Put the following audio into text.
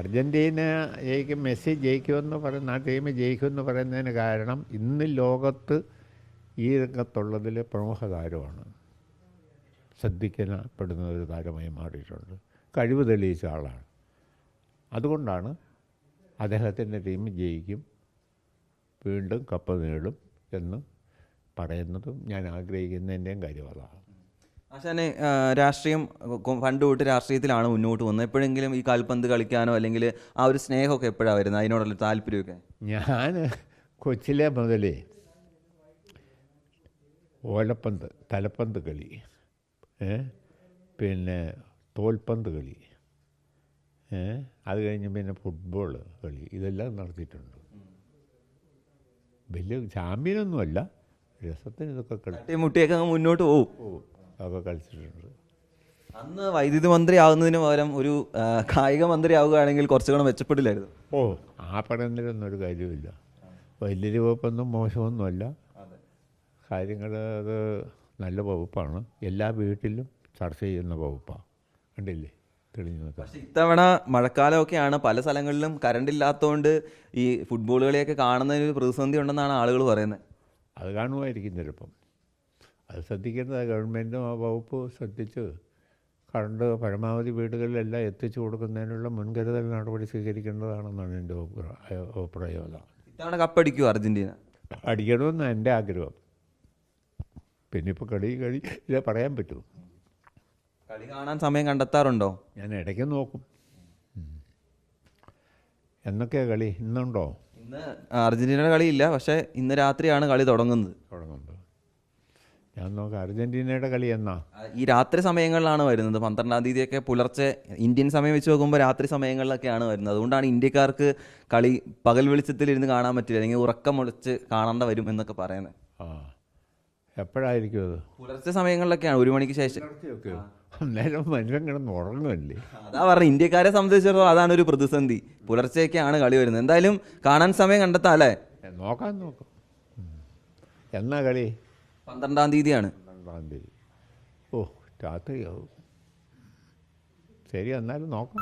Argentina ജയിക്കും, Messi ജയിക്കുമെന്ന് പറയുന്ന ആ ടീം ജയിക്കുമെന്ന് പറയുന്നതിന് കാരണം ഇന്ന് ലോകത്ത് ഈ രംഗത്തുള്ളതിൽ പ്രമുഖ താരമാണ്, ശ്രദ്ധിക്കപ്പെടുന്ന ഒരു താരമായി മാറിയിട്ടുണ്ട്, കഴിവ് തെളിയിച്ച ആളാണ്. അതുകൊണ്ടാണ് അദ്ദേഹത്തിൻ്റെ ടീം ജയിക്കും, വീണ്ടും കപ്പ് നേടും എന്ന് പറയുന്നതും ഞാൻ ആഗ്രഹിക്കുന്നതിൻ്റെയും കാര്യം അതാണ്. ആശാനെ, രാഷ്ട്രീയം പണ്ട് തൊട്ട് രാഷ്ട്രീയത്തിലാണ് മുന്നോട്ട് വന്നത്. എപ്പോഴെങ്കിലും ഈ കാൽപന്ത് കളിക്കാനോ അല്ലെങ്കിൽ ആ ഒരു സ്നേഹമൊക്കെ എപ്പോഴാണ് വരുന്നത്, അതിനോടുള്ള താല്പര്യമൊക്കെ? ഞാൻ കൊച്ചിലെ മുതലേ ഓലപ്പന്ത്, തലപ്പന്ത് കളി, പിന്നെ തോൽപ്പന്ത് കളി, അത് കഴിഞ്ഞ് പിന്നെ ഫുട്ബോൾ കളി, ഇതെല്ലാം നടത്തിയിട്ടുണ്ട്. വലിയ ചാമ്പ്യനൊന്നുമല്ല, രസത്തിന് ഇതൊക്കെ കളി മുട്ടിയൊക്കെ മുന്നോട്ട് പോകും, അതൊക്കെ കളിച്ചിട്ടുണ്ട്. അന്ന് വൈദ്യുതി മന്ത്രി ആകുന്നതിന് പകരം ഒരു കായിക മന്ത്രി ആവുകയാണെങ്കിൽ കുറച്ചുകൂടെ മെച്ചപ്പെടില്ലായിരുന്നു? ആ പറയുന്നതിലൊന്നും ഒരു കാര്യമില്ല. വലിയ വകുപ്പൊന്നും മോശമൊന്നുമല്ല, കാര്യങ്ങൾ അത് നല്ല വകുപ്പാണ്, എല്ലാ വീട്ടിലും ചർച്ച ചെയ്യുന്ന വകുപ്പാണ്. കണ്ടില്ലേ, തെളിഞ്ഞു നോക്കാം. പക്ഷേ ഇത്തവണ മഴക്കാലമൊക്കെയാണ്, പല സ്ഥലങ്ങളിലും കറണ്ട് ഇല്ലാത്തതുകൊണ്ട് ഈ ഫുട്ബോൾ കളിയൊക്കെ കാണുന്നതിന് ഒരു പ്രതിസന്ധി ഉണ്ടെന്നാണ് ആളുകൾ പറയുന്നത്. അത് കാണുമായിരിക്കും ചിലപ്പം. അത് ശ്രദ്ധിക്കേണ്ടത് ഗവൺമെൻറ്റും ആ വകുപ്പ് ശ്രദ്ധിച്ച് കറണ്ട് പരമാവധി വീടുകളിലെല്ലാം എത്തിച്ചു കൊടുക്കുന്നതിനുള്ള മുൻകരുതൽ നടപടി സ്വീകരിക്കേണ്ടതാണെന്നാണ് എൻ്റെ അഭിപ്രായം. ഇത്തവണ കപ്പടിക്കുമോ അർജൻറ്റീന? അടിക്കണമെന്നാണ് എൻ്റെ ആഗ്രഹം. പിന്നെ ഇപ്പോൾ കളി ഇല്ല പറയാൻ പറ്റുമോ? കളി കാണാൻ സമയം കണ്ടെത്താറുണ്ടോ? ഞാൻ ഇടയ്ക്ക് നോക്കും. എന്നൊക്കെയാണ് കളി? ഇന്നുണ്ടോ? ഇന്ന് അർജൻറ്റീനയുടെ കളിയില്ല, പക്ഷേ ഇന്ന് രാത്രിയാണ് കളി തുടങ്ങുന്നത്. ഞാൻ നോക്കാം അർജൻറ്റീനയുടെ കളി എന്നാ. ഈ രാത്രി സമയങ്ങളിലാണ് വരുന്നത്. 12-ാം തീയതിയൊക്കെ പുലർച്ചെ ഇന്ത്യൻ സമയം വെച്ച് നോക്കുമ്പോൾ രാത്രി സമയങ്ങളിലൊക്കെയാണ് വരുന്നത്. അതുകൊണ്ടാണ് ഇന്ത്യക്കാർക്ക് കളി പകൽ വെളിച്ചത്തിൽ ഇരുന്ന് കാണാൻ പറ്റില്ല, അല്ലെങ്കിൽ ഉറക്കം ഒളിച്ച് കാണേണ്ട വരും എന്നൊക്കെ പറയുന്നത്. എപ്പോഴായിരിക്കും അത്? പുലർച്ചെ സമയങ്ങളിലൊക്കെയാണ്, 1 മണിക്ക് ശേഷം. അന്നേരം മനുഷ്യൻ കിടന്ന് ഉറങ്ങുമല്ലേ? അതാ പറഞ്ഞത്, ഇന്ത്യക്കാരെ സംബന്ധിച്ചിടത്തോളം അതാണ് ഒരു പ്രതിസന്ധി. പുലർച്ചയൊക്കെയാണ് കളി വരുന്നത്. എന്തായാലും കാണാൻ സമയം കണ്ടെത്താം അല്ലേ? നോക്കാം. എന്നാ കളി? 12-ാം തീയതിയാണ്. 12-ാം തീയതി. രാത്രിയാവും. ശരി, എന്നാലും നോക്കാം.